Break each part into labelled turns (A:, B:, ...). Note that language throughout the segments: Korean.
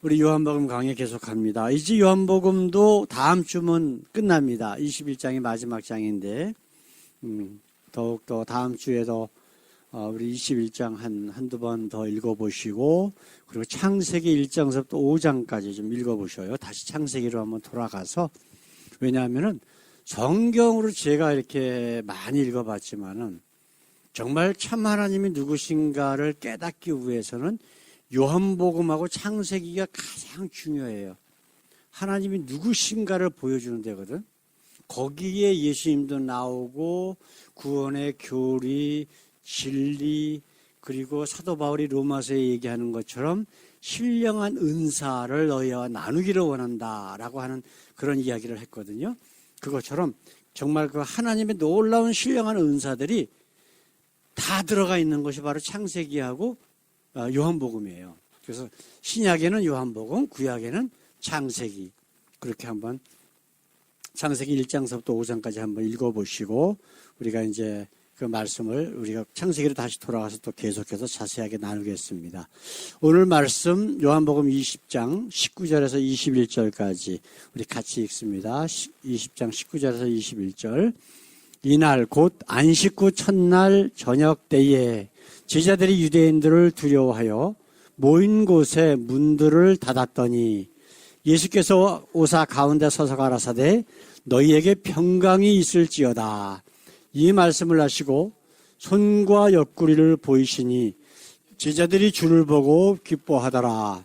A: 우리 요한복음 강의 계속합니다. 이제 요한복음도 다음 주면 끝납니다. 21장이 마지막 장인데 더욱더 다음 주에도 우리 21장 한두 번 더 읽어보시고, 그리고 창세기 1장서부터 5장까지 좀 읽어보셔요. 다시 창세기로 한번 돌아가서. 왜냐하면은 성경으로 제가 이렇게 많이 읽어봤지만은 정말 참 하나님이 누구신가를 깨닫기 위해서는 요한복음하고 창세기가 가장 중요해요. 하나님이 누구신가를 보여주는 데거든. 거기에 예수님도 나오고 구원의 교리, 진리, 그리고 사도 바울이 로마서에 얘기하는 것처럼 신령한 은사를 너희와 나누기를 원한다라고 하는 그런 이야기를 했거든요. 그것처럼 정말 그 하나님의 놀라운 신령한 은사들이 다 들어가 있는 것이 바로 창세기하고 요한복음이에요. 그래서 신약에는 요한복음, 구약에는 창세기. 그렇게 한번 창세기 1장서부터 5장까지 한번 읽어보시고, 우리가 이제 그 말씀을 우리가 창세기로 다시 돌아가서 또 계속해서 자세하게 나누겠습니다. 오늘 말씀 요한복음 20장 19절에서 21절까지 우리 같이 읽습니다. 20장 19절에서 21절. 이날 곧 안식 후 첫날 저녁 때에 제자들이 유대인들을 두려워하여 모인 곳에 문들을 닫았더니 예수께서 오사 가운데 서서 가라사대 너희에게 평강이 있을지어다. 이 말씀을 하시고 손과 옆구리를 보이시니 제자들이 주를 보고 기뻐하더라.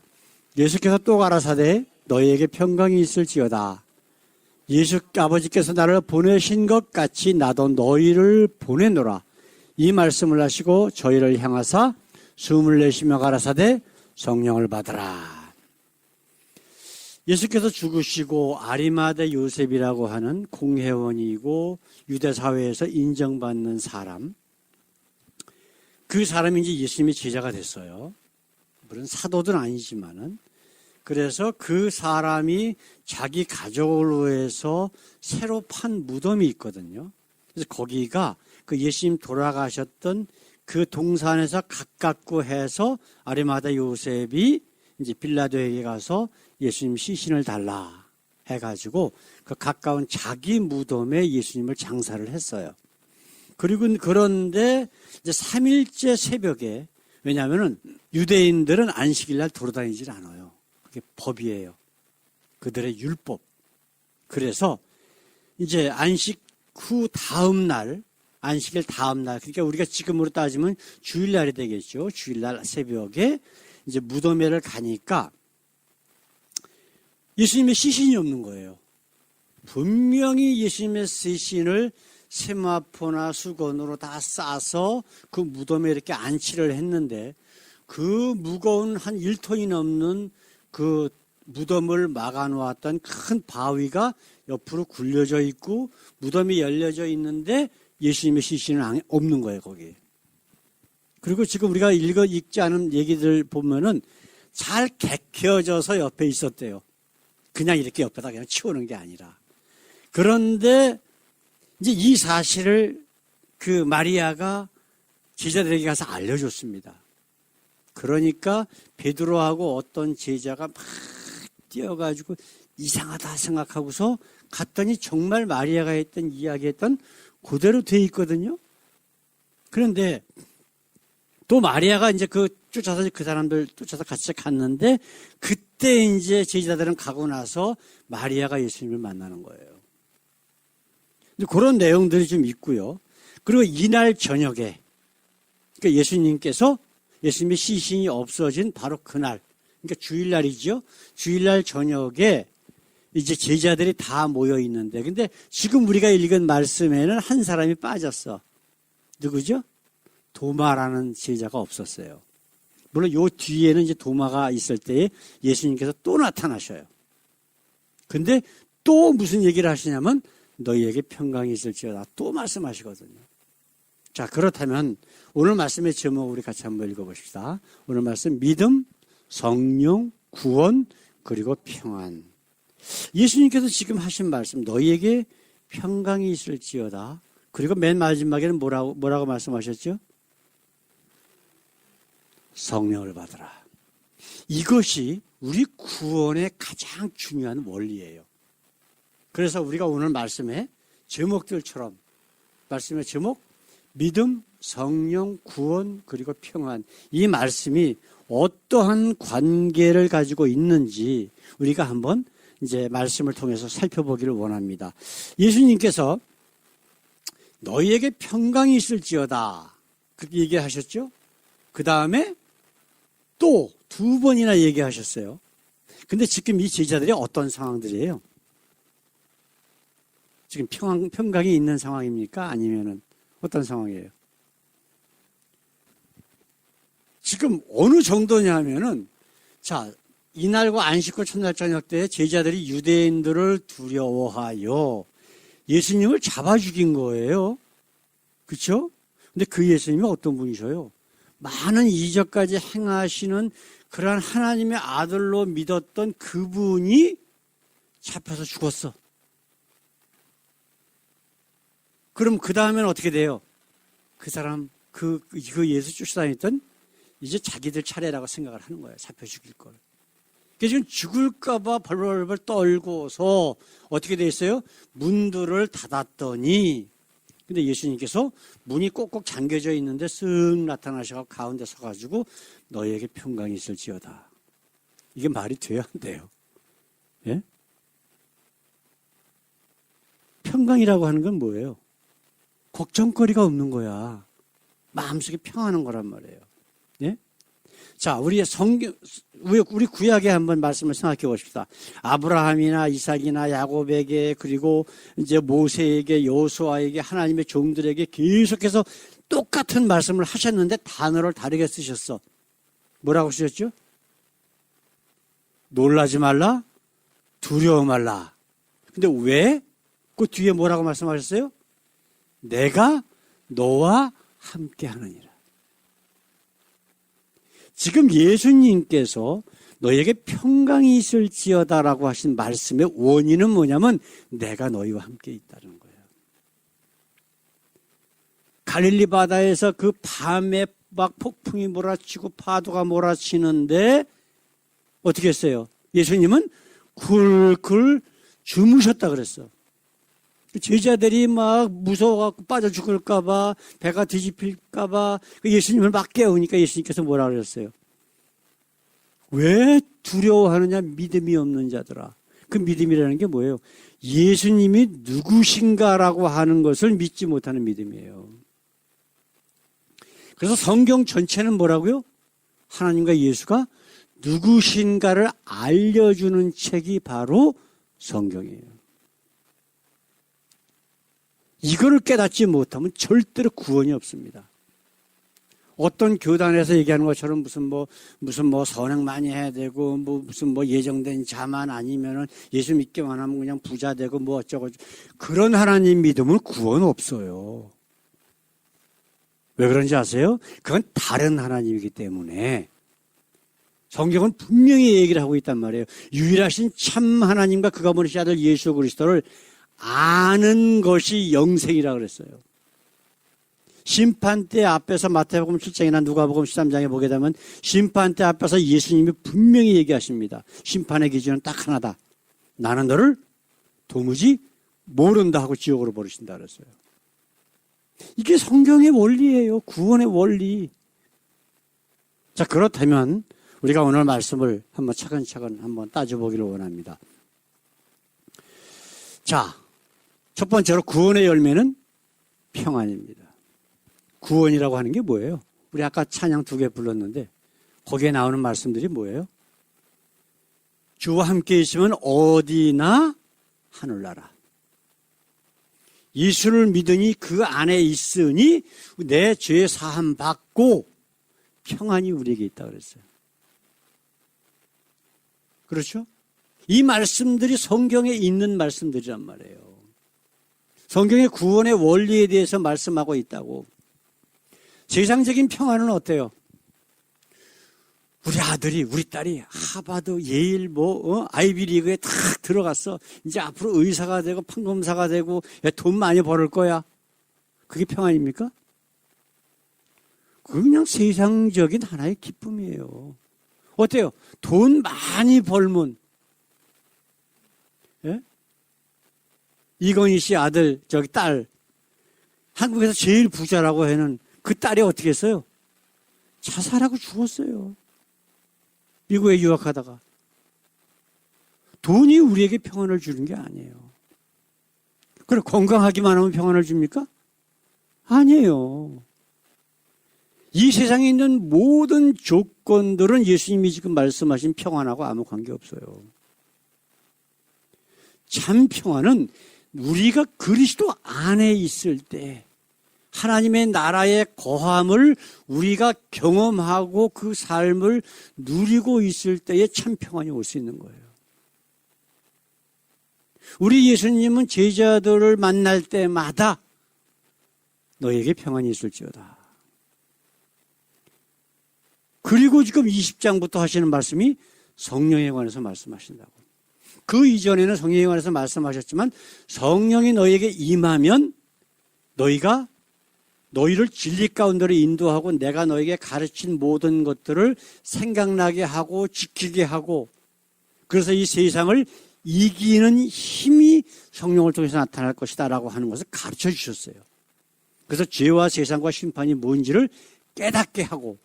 A: 예수께서 또 가라사대 너희에게 평강이 있을지어다. 예수 아버지께서 나를 보내신 것 같이 나도 너희를 보내노라. 이 말씀을 하시고 저희를 향하사 숨을 내쉬며 가라사대 성령을 받으라. 예수께서 죽으시고 아리마대 요셉이라고 하는 공회원이고 유대 사회에서 인정받는 사람, 그 사람이 이제 예수님의 제자가 됐어요. 물론 사도는 아니지만은. 그래서 그 사람이 자기 가족을 위해서 새로 판 무덤이 있거든요. 그래서 거기가 그 예수님 돌아가셨던 그 동산에서 가깝고 해서 아리마다 요셉이 이제 빌라도에게 가서 예수님 시신을 달라 해가지고 그 가까운 자기 무덤에 예수님을 장사를 했어요. 그리고 그런데 이제 3일째 새벽에, 왜냐하면은 유대인들은 안식일 날 돌아다니질 않아요. 그게 법이에요. 그들의 율법. 그래서 이제 안식 후 다음 날, 안식일 다음 날, 그러니까 우리가 지금으로 따지면 주일날이 되겠죠. 주일날 새벽에 이제 무덤회를 가니까 예수님의 시신이 없는 거예요. 분명히 예수님의 시신을 세마포나 수건으로 다 싸서 그 무덤에 이렇게 안치를 했는데, 그 무거운 한 1톤이 넘는 그 무덤을 막아놓았던 큰 바위가 옆으로 굴려져 있고 무덤이 열려져 있는데 예수님의 시신은 없는 거예요, 거기. 그리고 지금 우리가 읽지 않은 얘기들 보면은 잘 개켜져서 옆에 있었대요. 그냥 이렇게 옆에다 그냥 치우는 게 아니라. 그런데 이제 이 사실을 그 마리아가 제자들에게 가서 알려줬습니다. 그러니까 베드로하고 어떤 제자가 막 뛰어가지고 이상하다 생각하고서 갔더니 정말 마리아가 했던 이야기했던 그대로 돼 있거든요. 그런데 또 마리아가 이제 쫓아서 그 사람들 쫓아서 같이 갔는데, 그때 이제 제자들은 가고 나서 마리아가 예수님을 만나는 거예요. 근데 그런 내용들이 좀 있고요. 그리고 이날 저녁에, 그러니까 예수님의 시신이 없어진 바로 그날, 그러니까 주일날이죠. 주일날 저녁에 이제 제자들이 다 모여 있는데, 근데 지금 우리가 읽은 말씀에는 한 사람이 빠졌어. 누구죠? 도마라는 제자가 없었어요. 물론 요 뒤에는 이제 도마가 있을 때에 예수님께서 또 나타나셔요. 근데 또 무슨 얘기를 하시냐면 너희에게 평강이 있을지어다 또 말씀하시거든요. 자, 그렇다면 오늘 말씀의 제목 우리 같이 한번 읽어봅시다. 오늘 말씀 믿음, 성령, 구원, 그리고 평안. 예수님께서 지금 하신 말씀 너희에게 평강이 있을지어다. 그리고 맨 마지막에는 뭐라고 말씀하셨죠? 성령을 받으라. 이것이 우리 구원의 가장 중요한 원리예요. 그래서 우리가 오늘 말씀의 제목들처럼 말씀의 제목 믿음, 성령, 구원, 그리고 평안 이 말씀이 어떠한 관계를 가지고 있는지 우리가 한번 이제 말씀을 통해서 살펴보기를 원합니다. 예수님께서 너희에게 평강이 있을지어다 그렇게 얘기하셨죠. 그 다음에 또 2번이나 얘기하셨어요. 근데 지금 이 제자들이 어떤 상황들이에요? 지금 평강이 있는 상황입니까? 아니면은 어떤 상황이에요? 지금 어느 정도냐면은 자, 이날과 안식구 첫날 저녁 때 제자들이 유대인들을 두려워하여 예수님을 잡아 죽인 거예요. 그렇죠? 근데 그 예수님이 어떤 분이셔요? 많은 이적까지 행하시는 그러한 하나님의 아들로 믿었던 그분이 잡혀서 죽었어. 그럼 그 다음에는 어떻게 돼요? 그 사람, 그 예수 쫓아다녔던 이제 자기들 차례라고 생각을 하는 거예요. 잡혀 죽일 걸. 그래서 지금 죽을까봐 벌벌벌 떨고서 어떻게 돼 있어요? 문들을 닫았더니 근데 예수님께서 문이 꼭꼭 잠겨져 있는데 쓱 나타나셔서 가운데 서가지고 너희에게 평강이 있을지어다. 이게 말이 돼야 안 돼요. 예? 평강이라고 하는 건 뭐예요? 걱정거리가 없는 거야. 마음속에 평안한 거란 말이에요. 예? 자, 우리 구약에 한번 말씀을 생각해 보십시다. 아브라함이나 이삭이나 야곱에게 그리고 이제 모세에게 여호수아에게 하나님의 종들에게 계속해서 똑같은 말씀을 하셨는데 단어를 다르게 쓰셨어. 뭐라고 쓰셨죠? 놀라지 말라, 두려워 말라. 근데 왜? 그 뒤에 뭐라고 말씀하셨어요? 내가 너와 함께 하느니라. 지금 예수님께서 너에게 평강이 있을지어다라고 하신 말씀의 원인은 뭐냐면 내가 너희와 함께 있다는 거예요. 갈릴리 바다에서 그 밤에 막 폭풍이 몰아치고 파도가 몰아치는데 어떻게 했어요? 예수님은 굴굴 주무셨다 그랬어. 제자들이 막 무서워갖고 빠져 죽을까봐, 배가 뒤집힐까봐 예수님을 막 깨우니까 예수님께서 뭐라 그랬어요? 왜 두려워하느냐? 믿음이 없는 자들아. 그 믿음이라는 게 뭐예요? 예수님이 누구신가라고 하는 것을 믿지 못하는 믿음이에요. 그래서 성경 전체는 뭐라고요? 하나님과 예수가 누구신가를 알려주는 책이 바로 성경이에요. 이거를 깨닫지 못하면 절대로 구원이 없습니다. 어떤 교단에서 얘기하는 것처럼 무슨 선행 많이 해야 되고 무슨 예정된 자만 아니면은 예수 믿기만 하면 그냥 부자 되고 어쩌고 그런 하나님 믿음은 구원 없어요. 왜 그런지 아세요? 그건 다른 하나님이기 때문에 성경은 분명히 얘기를 하고 있단 말이에요. 유일하신 참 하나님과 그가 보내신 아들 예수 그리스도를 아는 것이 영생이라고 그랬어요. 심판대 앞에서 마태복음 7장이나 누가복음 13장에 보게 되면 심판대 앞에서 예수님이 분명히 얘기하십니다. 심판의 기준은 딱 하나다. 나는 너를 도무지 모른다 하고 지옥으로 버리신다 그랬어요. 이게 성경의 원리예요. 구원의 원리. 자, 그렇다면 우리가 오늘 말씀을 한번 차근차근 한번 따져보기를 원합니다. 자, 첫 번째로 구원의 열매는 평안입니다. 구원이라고 하는 게 뭐예요? 우리 아까 찬양 2개 불렀는데 거기에 나오는 말씀들이 뭐예요? 주와 함께 있으면 어디나 하늘나라. 예수를 믿으니 그 안에 있으니 내 죄 사함 받고 평안이 우리에게 있다 그랬어요. 그렇죠? 이 말씀들이 성경에 있는 말씀들이란 말이에요. 성경의 구원의 원리에 대해서 말씀하고 있다고. 세상적인 평안은 어때요? 우리 아들이, 우리 딸이 하버드, 예일, 아이비리그에 탁 들어갔어. 이제 앞으로 의사가 되고 판검사가 되고 돈 많이 벌을 거야. 그게 평안입니까? 그건 그냥 세상적인 하나의 기쁨이에요. 어때요? 돈 많이 벌면, 예? 이건희 씨 아들, 딸, 한국에서 제일 부자라고 하는 그 딸이 어떻게 했어요? 자살하고 죽었어요. 미국에 유학하다가. 돈이 우리에게 평안을 주는 게 아니에요. 그럼 건강하기만 하면 평안을 줍니까? 아니에요. 이 세상에 있는 모든 조건들은 예수님이 지금 말씀하신 평안하고 아무 관계없어요. 참 평안은 우리가 그리스도 안에 있을 때 하나님의 나라의 거함을 우리가 경험하고 그 삶을 누리고 있을 때에 참 평안이 올 수 있는 거예요. 우리 예수님은 제자들을 만날 때마다 너에게 평안이 있을지어다. 그리고 지금 20장부터 하시는 말씀이 성령에 관해서 말씀하신다고. 그 이전에는 성령에 관해서 말씀하셨지만 성령이 너에게 임하면 너희가 너희를 진리 가운데로 인도하고 내가 너에게 가르친 모든 것들을 생각나게 하고 지키게 하고 그래서 이 세상을 이기는 힘이 성령을 통해서 나타날 것이다 라고 하는 것을 가르쳐 주셨어요. 그래서 죄와 세상과 심판이 뭔지를 깨닫게 하고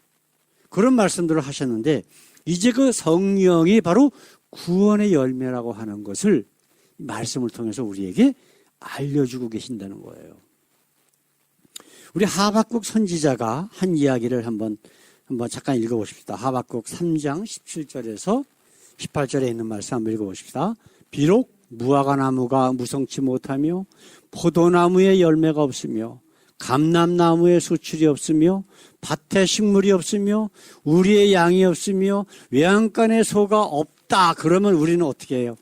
A: 그런 말씀들을 하셨는데 이제 그 성령이 바로 구원의 열매라고 하는 것을 말씀을 통해서 우리에게 알려주고 계신다는 거예요. 우리 하박국 선지자가 한 이야기를 한번 잠깐 읽어보십시다. 하박국 3장 17절에서 18절에 있는 말씀 한번 읽어보십시다. 비록 무화과 나무가 무성치 못하며 포도나무에 열매가 없으며 감람나무에 수출이 없으며 밭에 식물이 없으며 우리의 양이 없으며 외양간에 소가 없다. 그러면 우리는 어떻게 해요?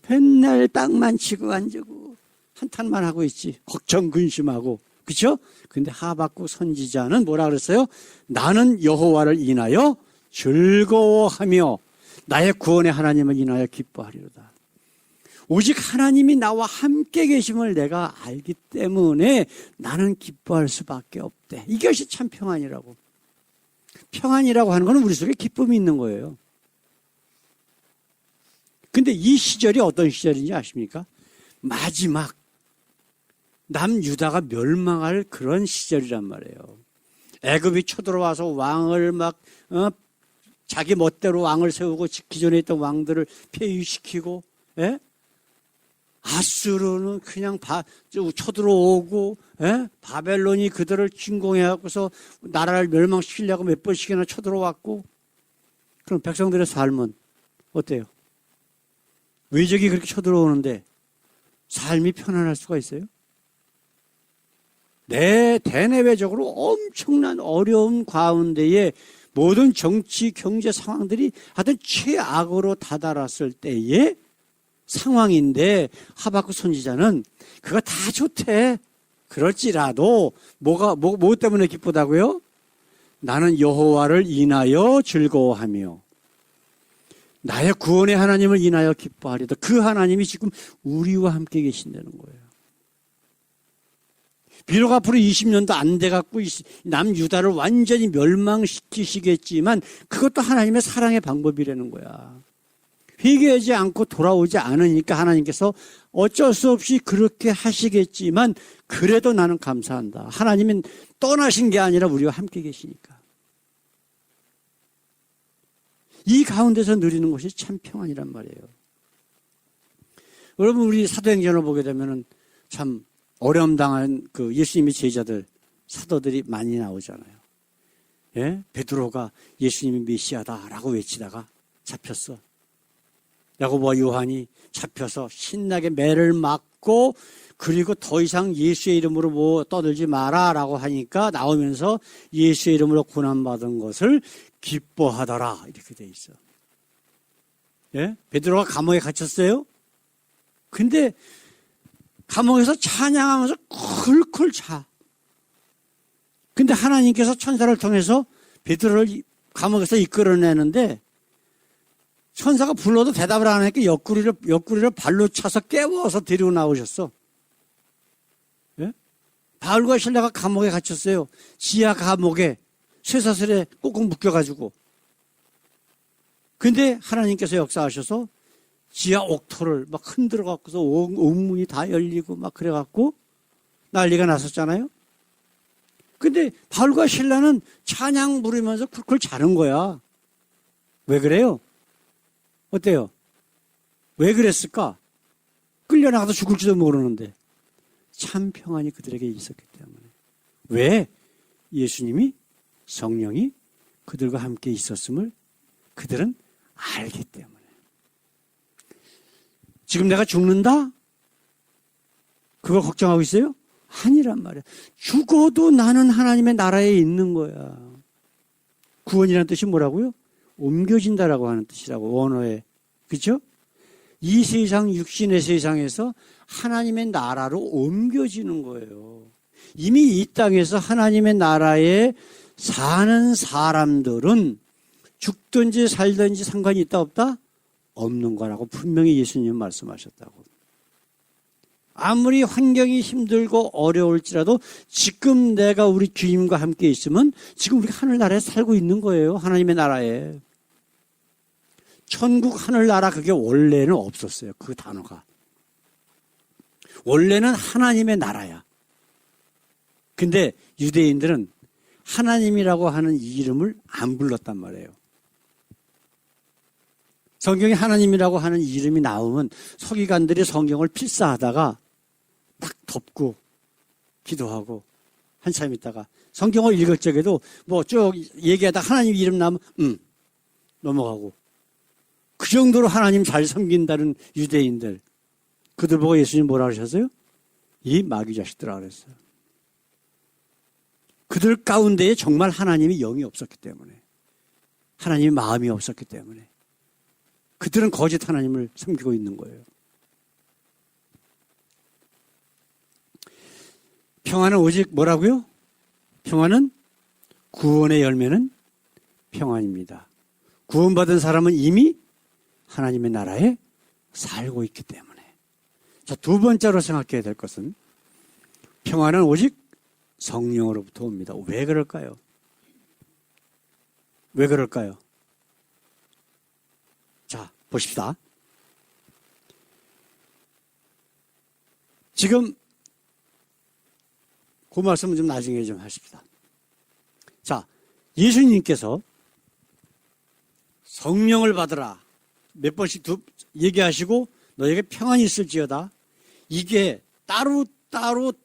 A: 맨날 땅만 치고 앉고 한탄만 하고 있지. 걱정 근심하고. 그렇죠? 근데 하박국 선지자는 뭐라 그랬어요? 나는 여호와를 인하여 즐거워하며 나의 구원의 하나님을 인하여 기뻐하리로다. 오직 하나님이 나와 함께 계심을 내가 알기 때문에 나는 기뻐할 수밖에 없대. 이것이 참 평안이라고. 평안이라고 하는 것은 우리 속에 기쁨이 있는 거예요. 근데 이 시절이 어떤 시절인지 아십니까? 마지막 남유다가 멸망할 그런 시절이란 말이에요. 애굽이 쳐들어와서 왕을 자기 멋대로 왕을 세우고 기존에 있던 왕들을 폐위시키고, 예? 아수르는 그냥 쳐들어오고, 예? 바벨론이 그들을 침공해갖고서 나라를 멸망시키려고 몇 번씩이나 쳐들어왔고, 그럼 백성들의 삶은 어때요? 외적이 그렇게 쳐들어오는데 삶이 편안할 수가 있어요? 대내외적으로 엄청난 어려움 가운데에 모든 정치, 경제 상황들이 하여튼 최악으로 다다랐을 때의 상황인데 하박국 선지자는 그거 다 좋대. 그럴지라도 뭐 때문에 기쁘다고요? 나는 여호와를 인하여 즐거워하며 나의 구원의 하나님을 인하여 기뻐하리다. 그 하나님이 지금 우리와 함께 계신다는 거예요. 비록 앞으로 20년도 안 돼갖고 남유다를 완전히 멸망시키시겠지만 그것도 하나님의 사랑의 방법이라는 거야. 회개하지 않고 돌아오지 않으니까 하나님께서 어쩔 수 없이 그렇게 하시겠지만 그래도 나는 감사한다. 하나님은 떠나신 게 아니라 우리와 함께 계시니까. 이 가운데서 누리는 것이 참 평안이란 말이에요. 여러분 우리 사도행전을 보게 되면은 참 어려움 당한 그 예수님의 제자들 사도들이 많이 나오잖아요. 예? 베드로가 예수님이 메시아다라고 외치다가 잡혔어. 야고보와 요한이 잡혀서 신나게 매를 맞고 그리고 더 이상 예수의 이름으로 뭐 떠들지 마라라고 하니까 나오면서 예수의 이름으로 고난받은 것을 기뻐하더라 이렇게 돼 있어. 예? 베드로가 감옥에 갇혔어요. 근데 감옥에서 찬양하면서 쿨쿨 자. 근데 하나님께서 천사를 통해서 베드로를 감옥에서 이끌어내는데 천사가 불러도 대답을 안 하니까 옆구리를 발로 차서 깨워서 데리고 나오셨어. 예? 바울과 실라가 감옥에 갇혔어요. 지하 감옥에 쇠사슬에 꽁꽁 묶여가지고. 근데 하나님께서 역사하셔서 지하 옥토를 막 흔들어 갖고서 온 문이 다 열리고 막 그래 갖고 난리가 났었잖아요. 근데 바울과 실라는 찬양 부르면서 쿨쿨 자는 거야. 왜 그래요? 어때요? 왜 그랬을까? 끌려나가서 죽을지도 모르는데 참 평안이 그들에게 있었기 때문에. 왜? 예수님이 성령이 그들과 함께 있었음을 그들은 알기 때문에. 지금 내가 죽는다? 그걸 걱정하고 있어요? 아니란 말이야. 죽어도 나는 하나님의 나라에 있는 거야. 구원이라는 뜻이 뭐라고요? 옮겨진다라고 하는 뜻이라고, 원어에. 그렇죠? 이 세상, 육신의 세상에서 하나님의 나라로 옮겨지는 거예요. 이미 이 땅에서 하나님의 나라에 사는 사람들은 죽든지 살든지 상관이 있다 없다? 없는 거라고 분명히 예수님은 말씀하셨다고. 아무리 환경이 힘들고 어려울지라도 지금 내가 우리 주님과 함께 있으면 지금 우리가 하늘나라에 살고 있는 거예요. 하나님의 나라에. 천국 하늘나라 그게 원래는 없었어요. 그 단어가. 원래는 하나님의 나라야. 근데 유대인들은 하나님이라고 하는 이름을 안 불렀단 말이에요. 성경에 하나님이라고 하는 이름이 나오면 서기관들이 성경을 필사하다가 딱 덮고 기도하고 한참 있다가 성경을 읽을 적에도 뭐 쭉 얘기하다 하나님 이름 나오면 넘어가고 그 정도로 하나님 잘 섬긴다는 유대인들, 그들 보고 예수님 뭐라 그러셨어요? 이 마귀 자식들아 그랬어요. 그들 가운데에 정말 하나님이 영이 없었기 때문에, 하나님의 마음이 없었기 때문에 그들은 거짓 하나님을 섬기고 있는 거예요. 평안은 오직 뭐라고요? 평안은 구원의 열매는 평안입니다. 구원받은 사람은 이미 하나님의 나라에 살고 있기 때문에. 자, 두 번째로 생각해야 될 것은 평안은 오직 성령으로부터 옵니다. 왜 그럴까요? 왜 그럴까요? 자, 보십시다. 지금 그 말씀은 좀 나중에 좀 하십시다. 자, 예수님께서 성령을 받으라 몇 번씩 얘기하시고 너에게 평안이 있을지어다. 이게 따로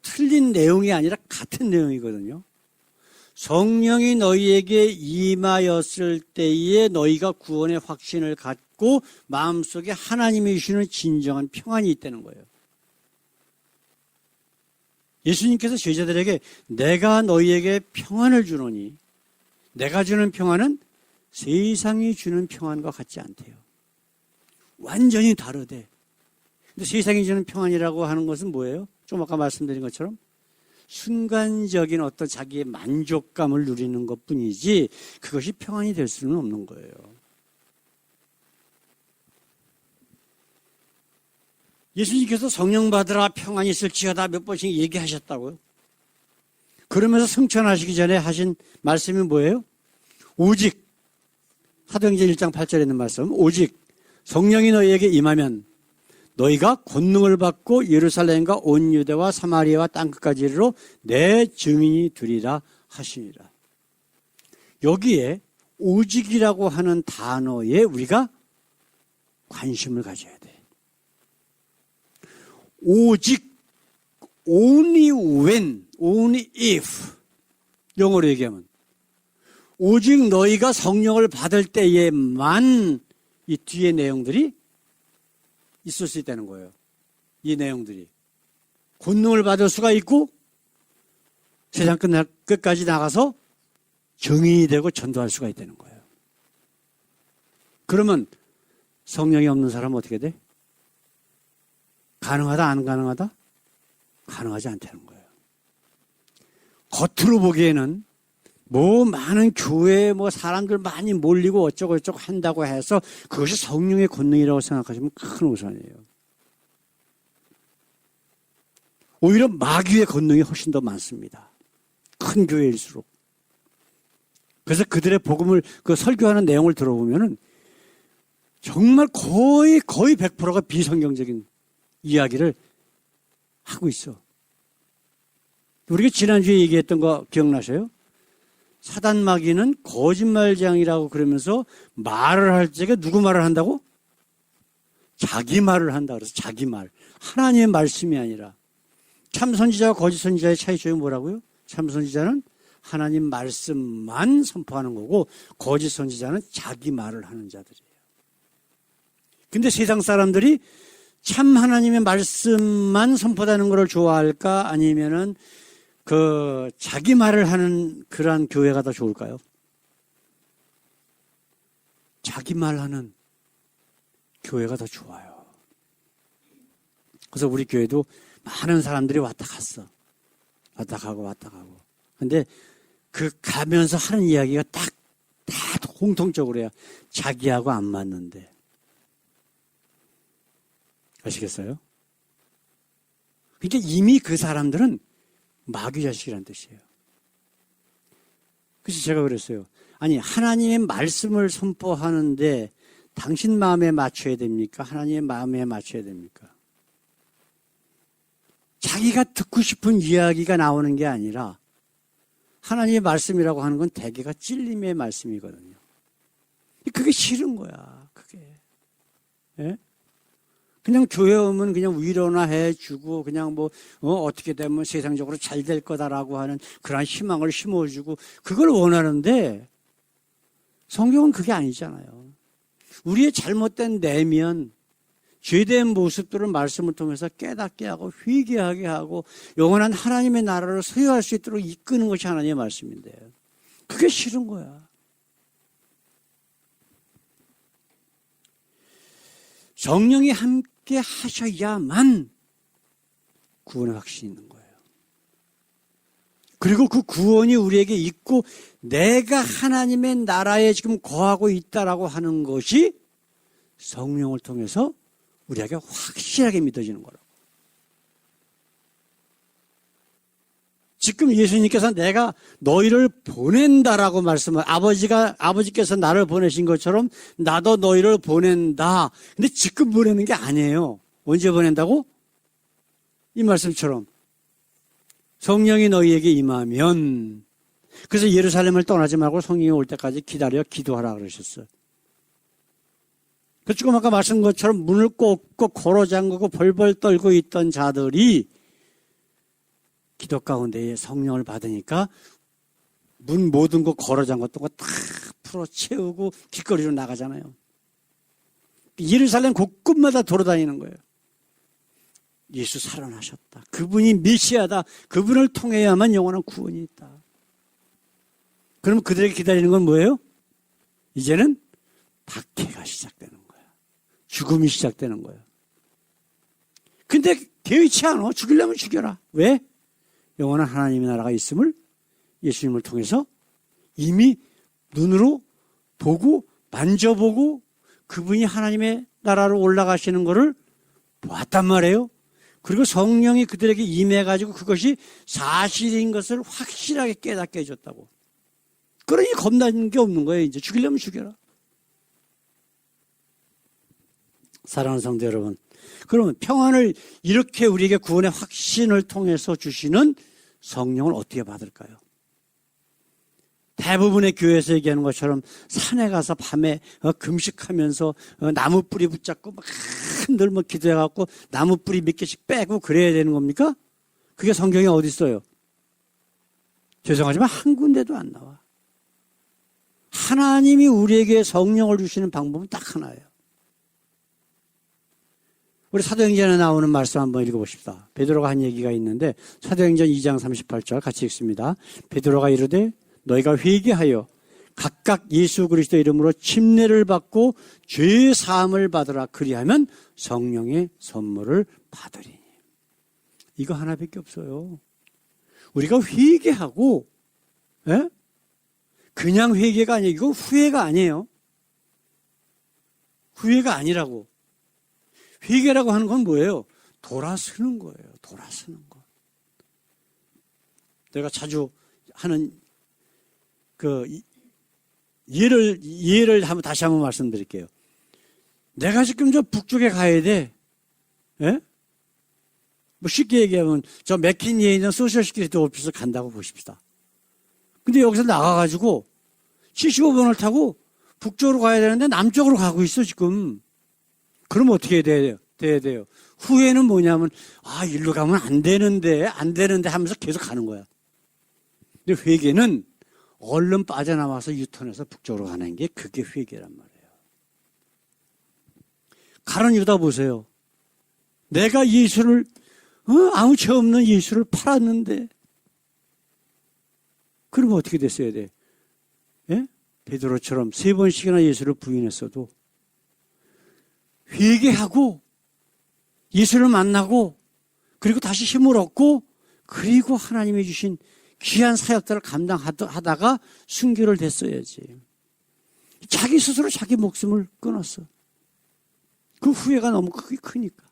A: 틀린 내용이 아니라 같은 내용이거든요. 성령이 너희에게 임하였을 때에 너희가 구원의 확신을 갖고 마음속에 하나님이 주시는 진정한 평안이 있다는 거예요. 예수님께서 제자들에게 내가 너희에게 평안을 주노니 내가 주는 평안은 세상이 주는 평안과 같지 않대요. 완전히 다르대. 근데 세상이 주는 평안이라고 하는 것은 뭐예요? 좀 아까 말씀드린 것처럼 순간적인 어떤 자기의 만족감을 누리는 것뿐이지 그것이 평안이 될 수는 없는 거예요. 예수님께서 성령 받으라 평안이 있을지어다 몇 번씩 얘기하셨다고요. 그러면서 승천하시기 전에 하신 말씀이 뭐예요? 오직 사도행전 1장 8절에 있는 말씀, 오직 성령이 너희에게 임하면 너희가 권능을 받고 예루살렘과 온 유대와 사마리아와 땅끝까지 이르러 내 증인이 되리라 하시니라. 여기에 오직이라고 하는 단어에 우리가 관심을 가져야 돼. 오직, only when, only if. 영어로 얘기하면 오직 너희가 성령을 받을 때에만 이 뒤에 내용들이 있을 수 있다는 거예요. 이 내용들이. 권능을 받을 수가 있고 세상 끝까지 나가서 정인이 되고 전도할 수가 있다는 거예요. 그러면 성령이 없는 사람은 어떻게 돼? 가능하다, 안 가능하다? 가능하지 않다는 거예요. 겉으로 보기에는 뭐 많은 교회에 뭐 사람들 많이 몰리고 어쩌고 저쩌고 한다고 해서 그것이 성령의 권능이라고 생각하시면 큰 오산이에요. 오히려 마귀의 권능이 훨씬 더 많습니다. 큰 교회일수록. 그래서 그들의 복음을 그 설교하는 내용을 들어보면은 정말 거의 100%가 비성경적인 이야기를 하고 있어. 우리가 지난주에 얘기했던 거 기억나세요? 사단 마귀는 거짓말장이라고 그러면서 말을 할 적에 누구 말을 한다고? 자기 말을 한다. 그래서 자기 말. 하나님의 말씀이 아니라. 참 선지자와 거짓 선지자의 차이점이 뭐라고요? 참 선지자는 하나님 말씀만 선포하는 거고 거짓 선지자는 자기 말을 하는 자들이에요. 근데 세상 사람들이 참 하나님의 말씀만 선포하는 것을 좋아할까? 아니면은 자기 말을 하는 그러한 교회가 더 좋을까요? 자기 말하는 교회가 더 좋아요. 그래서 우리 교회도 많은 사람들이 왔다 갔어. 왔다 가고. 근데 가면서 하는 이야기가 다 공통적으로 해요. 자기하고 안 맞는데. 아시겠어요? 그러니까 이미 그 사람들은 마귀 자식이라는 뜻이에요. 그래서 제가 그랬어요. 아니, 하나님의 말씀을 선포하는데 당신 마음에 맞춰야 됩니까? 하나님의 마음에 맞춰야 됩니까? 자기가 듣고 싶은 이야기가 나오는 게 아니라 하나님의 말씀이라고 하는 건 대개가 찔림의 말씀이거든요. 그게 싫은 거야, 그게. 예? 그냥 교회 오면 그냥 위로나 해주고 그냥 어떻게 되면 세상적으로 잘 될 거다라고 하는 그런 희망을 심어주고 그걸 원하는데 성경은 그게 아니잖아요. 우리의 잘못된 내면 죄된 모습들을 말씀을 통해서 깨닫게 하고 회개하게 하고 영원한 하나님의 나라를 소유할 수 있도록 이끄는 것이 하나님의 말씀인데 그게 싫은 거야. 성령이 함께 하셔야만 구원의 확신이 있는 거예요. 그리고 그 구원이 우리에게 있고 내가 하나님의 나라에 지금 거하고 있다라고 하는 것이 성령을 통해서 우리에게 확실하게 믿어지는 거라고. 지금 예수님께서 내가 너희를 보낸다라고 말씀을 아버지께서 나를 보내신 것처럼 나도 너희를 보낸다. 근데 지금 보내는 게 아니에요. 언제 보낸다고? 이 말씀처럼 성령이 너희에게 임하면 그래서 예루살렘을 떠나지 말고 성령이 올 때까지 기다려 기도하라 그러셨어요. 그 조금 아까 말씀 것처럼 문을 꽂고 걸어 잠그고 벌벌 떨고 있던 자들이 기도 가운데에 성령을 받으니까 문 모든 거 걸어 잠갔던 거 다 풀어 채우고 길거리로 나가잖아요. 예루살렘 곳곳마다 돌아다니는 거예요. 예수 살아나셨다. 그분이 메시아다. 그분을 통해야만 영원한 구원이 있다. 그럼 그들에게 기다리는 건 뭐예요? 이제는 박해가 시작되는 거야. 죽음이 시작되는 거야. 근데 개의치 않아. 죽이려면 죽여라. 왜? 영원한 하나님의 나라가 있음을 예수님을 통해서 이미 눈으로 보고 만져보고 그분이 하나님의 나라로 올라가시는 것을 보았단 말이에요. 그리고 성령이 그들에게 임해가지고 그것이 사실인 것을 확실하게 깨닫게 해줬다고. 그러니 겁나는 게 없는 거예요. 이제 죽이려면 죽여라. 사랑하는 성도 여러분, 그러면 평안을 이렇게 우리에게 구원의 확신을 통해서 주시는 성령을 어떻게 받을까요? 대부분의 교회에서 얘기하는 것처럼 산에 가서 밤에 금식하면서 나무 뿌리 붙잡고 막 늘 기도해갖고 나무 뿌리 몇 개씩 빼고 그래야 되는 겁니까? 그게 성경에 어디 있어요? 죄송하지만 한 군데도 안 나와. 하나님이 우리에게 성령을 주시는 방법은 딱 하나예요. 우리 사도행전에 나오는 말씀 한번 읽어봅시다. 베드로가 한 얘기가 있는데 사도행전 2장 38절 같이 읽습니다. 베드로가 이르되 너희가 회개하여 각각 예수 그리스도 이름으로 침례를 받고 죄 사함을 받으라. 그리하면 성령의 선물을 받으리니. 이거 하나밖에 없어요. 우리가 회개하고 그냥 회개가 아니에요. 이거 후회가 아니에요. 후회가 아니라고. 회개라고 하는 건 뭐예요? 돌아서는 거예요. 돌아서는 것. 내가 자주 하는 예를 다시 한번 말씀드릴게요. 내가 지금 저 북쪽에 가야 돼. 예? 뭐 쉽게 얘기하면 저 맥키니에 있는 소셜 시큐리티 오피스 간다고 보십시다. 근데 여기서 나가가지고 75번을 타고 북쪽으로 가야 되는데 남쪽으로 가고 있어 지금. 그럼 어떻게 돼야 돼요? 후회는 뭐냐면 일로 가면 안 되는데 하면서 계속 가는 거야. 근데 회개는 얼른 빠져나와서 유턴해서 북쪽으로 가는 게 그게 회개란 말이에요. 가룟 유다 보세요. 내가 예수를 아무 죄 없는 예수를 팔았는데 그러면 어떻게 됐어야 돼? 예? 베드로처럼 3번씩이나 예수를 부인했어도 회개하고 예수를 만나고 그리고 다시 힘을 얻고 그리고 하나님이 주신 귀한 사역들을 감당하다가 순교를 됐어야지. 자기 스스로 자기 목숨을 끊었어. 그 후회가 너무 크니까.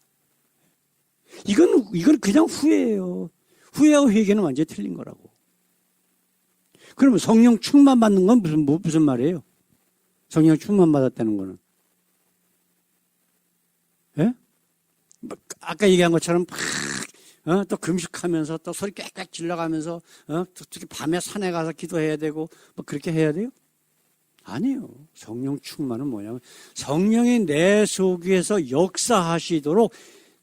A: 이건 그냥 후회예요. 후회하고 회개는 완전히 틀린 거라고. 그러면 성령 충만 받는 건 무슨 말이에요? 성령 충만 받았다는 거는. 예? 아까 얘기한 것처럼 또 금식하면서 또 소리 꽥꽥 질러가면서 특히 밤에 산에 가서 기도해야 되고 뭐 그렇게 해야 돼요? 아니에요. 성령 충만은 뭐냐면 성령이 내 속에서 역사하시도록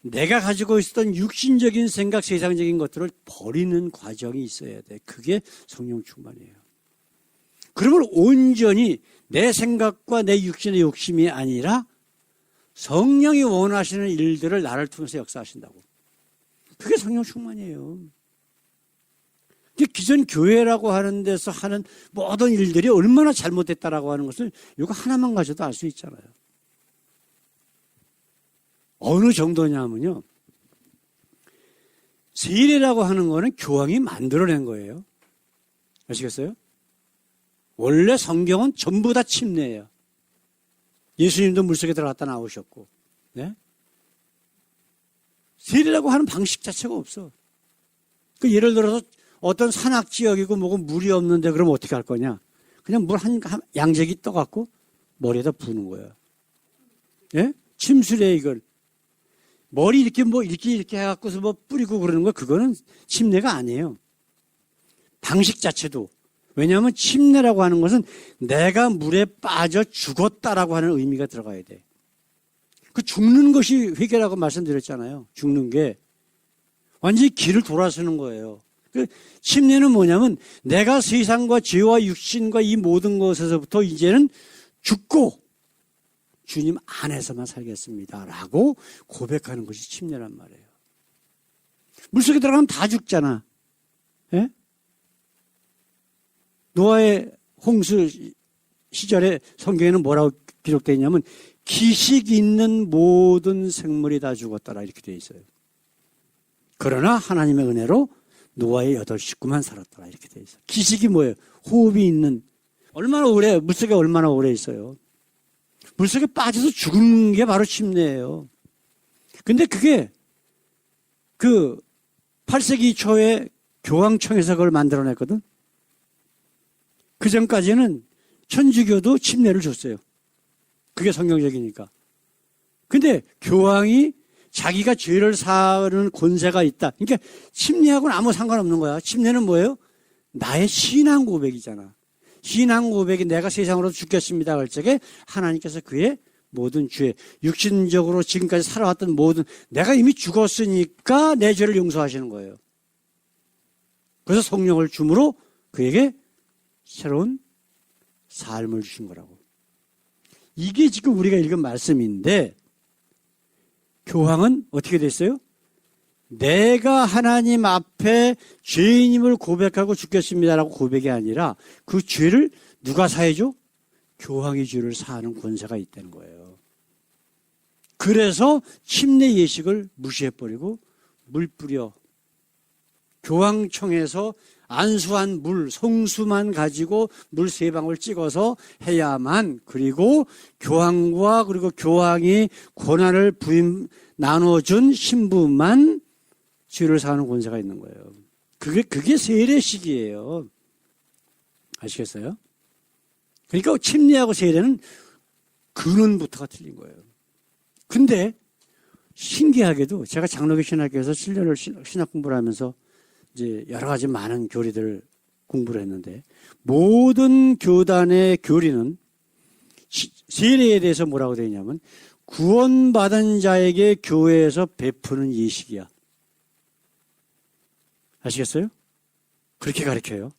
A: 내가 가지고 있었던 육신적인 생각, 세상적인 것들을 버리는 과정이 있어야 돼. 그게 성령 충만이에요. 그러면 온전히 내 생각과 내 육신의 욕심이 아니라 성령이 원하시는 일들을 나를 통해서 역사하신다고. 그게 성령 충만이에요. 기존 교회라고 하는 데서 하는 모든 일들이 얼마나 잘못됐다라고 하는 것을 이거 하나만 가져도 알 수 있잖아요. 어느 정도냐면요. 세례라고 하는 거는 교황이 만들어낸 거예요. 아시겠어요? 원래 성경은 전부 다 침례예요. 예수님도 물속에 들어갔다 나오셨고. 네? 세례라고 하는 방식 자체가 없어. 그 예를 들어서 어떤 산악지역이고 뭐고 물이 없는데 그럼 어떻게 할 거냐? 그냥 물 한 양재기 떠갖고 머리에다 부는 거야. 예? 침수래 이걸. 머리 이렇게 해갖고서 뭐 뿌리고 그러는 거 그거는 침례가 아니에요. 방식 자체도. 왜냐하면 침례라고 하는 것은 내가 물에 빠져 죽었다라고 하는 의미가 들어가야 돼. 그 죽는 것이 회개라고 말씀드렸잖아요. 죽는 게. 완전히 길을 돌아서는 거예요. 그 침례는 뭐냐면 내가 세상과 죄와 육신과 이 모든 것에서부터 이제는 죽고 주님 안에서만 살겠습니다. 라고 고백하는 것이 침례란 말이에요. 물속에 들어가면 다 죽잖아. 예? 노아의 홍수 시절에 성경에는 뭐라고 기록되어 있냐면 기식 있는 모든 생물이 다 죽었더라 이렇게 되어 있어요. 그러나 하나님의 은혜로 노아의 8 식구만 살았더라 이렇게 되어 있어요. 기식이 뭐예요? 호흡이 있는. 얼마나 오래 물속에 얼마나 오래 있어요. 물속에 빠져서 죽은 게 바로 침례예요. 근데 그게 그 8세기 초에 교황청에서 그걸 만들어냈거든. 그 전까지는 천주교도 침례를 줬어요. 그게 성경적이니까. 근데 교황이 자기가 죄를 사하는 권세가 있다. 그러니까 침례하고는 아무 상관없는 거야. 침례는 뭐예요? 나의 신앙 고백이잖아. 신앙 고백이 내가 세상으로 죽겠습니다 할 적에 하나님께서 그의 모든 죄, 육신적으로 지금까지 살아왔던 모든 내가 이미 죽었으니까 내 죄를 용서하시는 거예요. 그래서 성령을 주므로 그에게 새로운 삶을 주신 거라고. 이게 지금 우리가 읽은 말씀인데 교황은 어떻게 됐어요? 내가 하나님 앞에 죄인임을 고백하고 죽겠습니다라고 고백이 아니라 그 죄를 누가 사해줘? 교황이 죄를 사하는 권세가 있다는 거예요. 그래서 침례 예식을 무시해버리고 물 뿌려 교황청에서 안수한 물, 성수만 가지고 물 3방울 찍어서 해야만 그리고 교황과 그리고 교황이 권한을 나눠준 신부만 죄를 사하는 권세가 있는 거예요. 그게 세례식이에요. 아시겠어요? 그러니까 침례하고 세례는 근원부터가 틀린 거예요. 근데 신기하게도 제가 장로교 신학교에서 7년을 신학 공부를 하면서 이제 여러 가지 많은 교리들을 공부를 했는데, 모든 교단의 교리는 세례에 대해서 뭐라고 되어 있냐면 구원받은 자에게 교회에서 베푸는 예식이야. 아시겠어요? 그렇게 가르쳐요.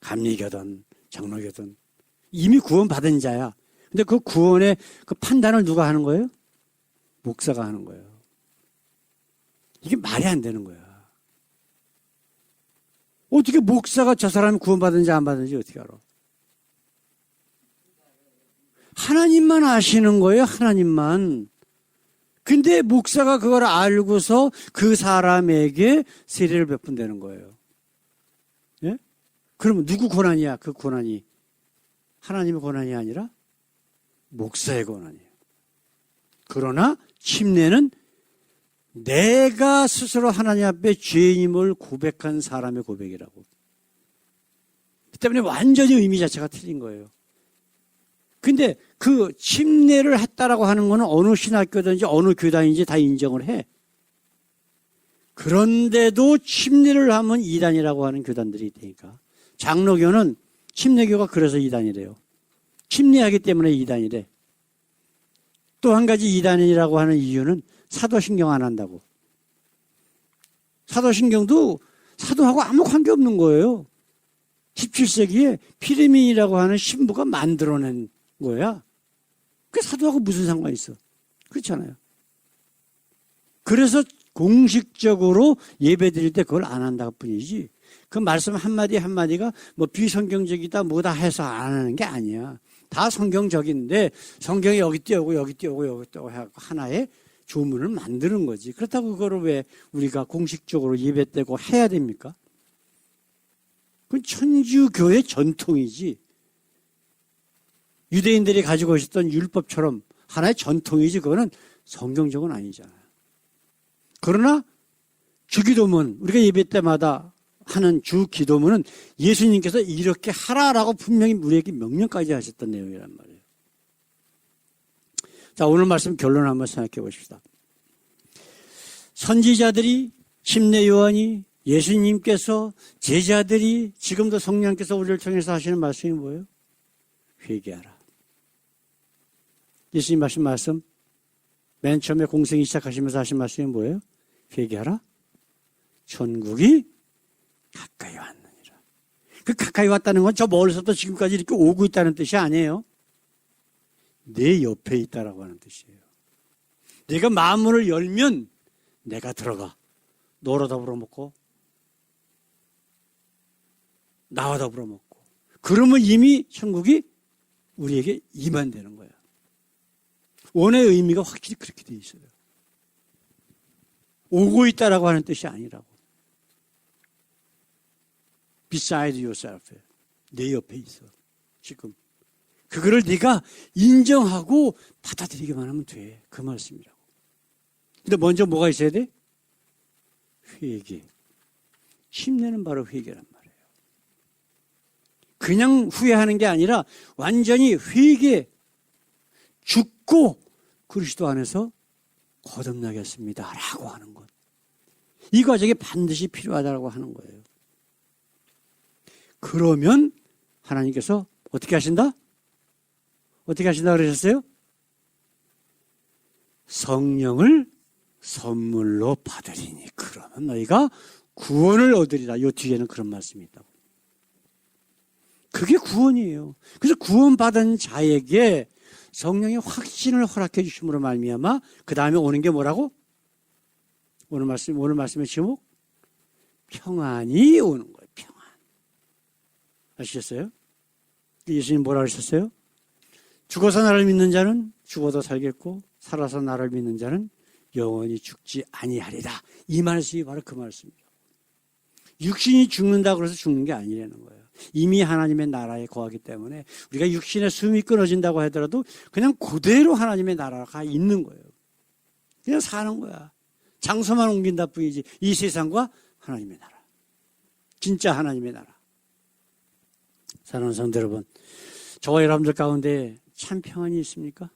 A: 감리교든 장로교든 이미 구원받은 자야. 근데 그 구원의 그 판단을 누가 하는 거예요? 목사가 하는 거예요. 이게 말이 안 되는 거야. 어떻게 목사가 저 사람이 구원받은지 안 받은지 어떻게 알아? 하나님만 아시는 거예요. 하나님만. 근데 목사가 그걸 알고서 그 사람에게 세례를 베푼다는 거예요. 예? 그러면 누구 권한이야? 그 권한이 하나님의 권한이 아니라 목사의 권한이에요. 그러나 침례는 내가 스스로 하나님 앞에 죄인임을 고백한 사람의 고백이라고. 그 때문에 완전히 의미 자체가 틀린 거예요. 근데 그 침례를 했다라고 하는 거는 어느 신학교든지 어느 교단인지 다 인정을 해. 그런데도 침례를 하면 이단이라고 하는 교단들이 있다니까. 장로교는 침례교가 그래서 이단이래요. 침례하기 때문에 이단이래. 또 한 가지 이단이라고 하는 이유는 사도신경 안 한다고. 사도신경도 사도하고 아무 관계없는 거예요. 17세기에 피레민이라고 하는 신부가 만들어낸 거야. 그 사도하고 무슨 상관이 있어? 그렇잖아요. 그래서 공식적으로 예배 드릴 때 그걸 안 한다고 뿐이지, 그 말씀 한마디 한마디가 뭐 비성경적이다 뭐다 해서 안 하는 게 아니야. 다 성경적인데 성경이 여기 띄우고 여기 띄우고 여기 띄우고 해서 하나의 조문을 만드는 거지. 그렇다고 그거를 왜 우리가 공식적으로 예배 때고 해야 됩니까? 그건 천주교의 전통이지. 유대인들이 가지고 있었던 율법처럼 하나의 전통이지, 그거는 성경적은 아니잖아요. 그러나 주기도문, 우리가 예배 때마다 하는 주기도문은 예수님께서 이렇게 하라라고 분명히 우리에게 명령까지 하셨던 내용이란 말이에요. 자, 오늘 말씀 결론 한번 생각해 보십시다. 선지자들이, 침례 요한이, 예수님께서, 제자들이, 지금도 성령께서 우리를 통해서 하시는 말씀이 뭐예요? 회개하라. 예수님 하신 말씀, 맨 처음에 공생이 시작하시면서 하신 말씀이 뭐예요? 회개하라. 천국이 가까이 왔느니라. 그 가까이 왔다는 건 저 멀리서부터 지금까지 이렇게 오고 있다는 뜻이 아니에요. 내 옆에 있다라고 하는 뜻이에요. 내가 마음문을 열면 내가 들어가. 너로 더불어 먹고 나와 더불어 먹고. 그러면 이미 천국이 우리에게 임한되는 거야. 원의 의미가 확실히 그렇게 돼 있어요. 오고 있다라고 하는 뜻이 아니라고. beside yourself. 내 옆에 있어. 지금. 그거를 네가 인정하고 받아들이기만 하면 돼. 그 말씀이라고. 근데 먼저 뭐가 있어야 돼? 회개. 침례는 바로 회개란 말이에요. 그냥 후회하는 게 아니라 완전히 회개, 죽고 그리스도 안에서 거듭나겠습니다 라고 하는 것. 이 과정이 반드시 필요하다고 하는 거예요. 그러면 하나님께서 어떻게 하신다? 어떻게 하신다 그러셨어요? 성령을 선물로 받으리니 그러면 너희가 구원을 얻으리라. 요 뒤에는 그런 말씀이 있다고. 그게 구원이에요. 그래서 구원받은 자에게 성령의 확신을 허락해 주심으로 말미암아 그 다음에 오는 게 뭐라고? 오늘 말씀의 제목? 평안이 오는 거예요. 평안. 아시겠어요? 예수님 뭐라 그러셨어요? 죽어서 나를 믿는 자는 죽어도 살겠고 살아서 나를 믿는 자는 영원히 죽지 아니하리라. 이 말씀이 바로 그 말씀이에요. 육신이 죽는다고 해서 죽는 게 아니라는 거예요. 이미 하나님의 나라에 거하기 때문에 우리가 육신의 숨이 끊어진다고 하더라도 그냥 그대로 하나님의 나라가 있는 거예요. 그냥 사는 거야. 장소만 옮긴다 뿐이지 이 세상과 하나님의 나라. 진짜 하나님의 나라. 사랑하는 성도 여러분, 저와 여러분들 가운데 참 평안이 있습니까?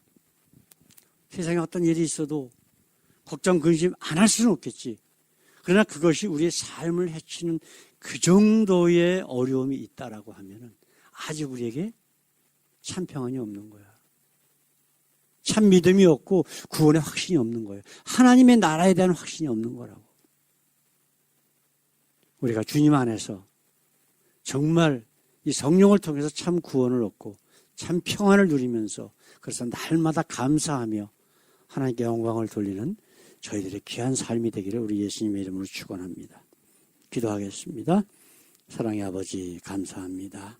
A: 세상에 어떤 일이 있어도 걱정, 근심 안 할 수는 없겠지. 그러나 그것이 우리의 삶을 해치는 그 정도의 어려움이 있다라고 하면은 아직 우리에게 참 평안이 없는 거야. 참 믿음이 없고 구원의 확신이 없는 거예요. 하나님의 나라에 대한 확신이 없는 거라고. 우리가 주님 안에서 정말 이 성령을 통해서 참 구원을 얻고 참 평안을 누리면서 그래서 날마다 감사하며 하나님께 영광을 돌리는 저희들의 귀한 삶이 되기를 우리 예수님의 이름으로 축원합니다. 기도하겠습니다. 사랑의 아버지 감사합니다.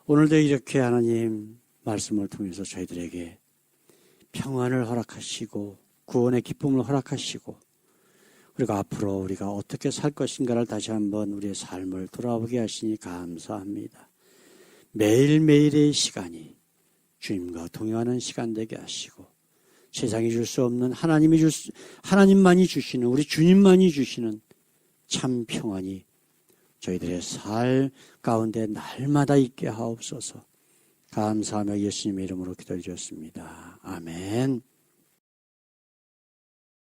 A: 오늘도 이렇게 하나님 말씀을 통해서 저희들에게 평안을 허락하시고 구원의 기쁨을 허락하시고 우리가 앞으로 우리가 어떻게 살 것인가를 다시 한번 우리의 삶을 돌아보게 하시니 감사합니다. 매일매일의 시간이 주님과 동행하는 시간 되게 하시고 세상이 줄 수 없는 하나님만이 주시는 우리 주님만이 주시는 참 평안이 저희들의 삶 가운데 날마다 있게 하옵소서. 감사하며 예수님의 이름으로 기도드렸습니다. 아멘.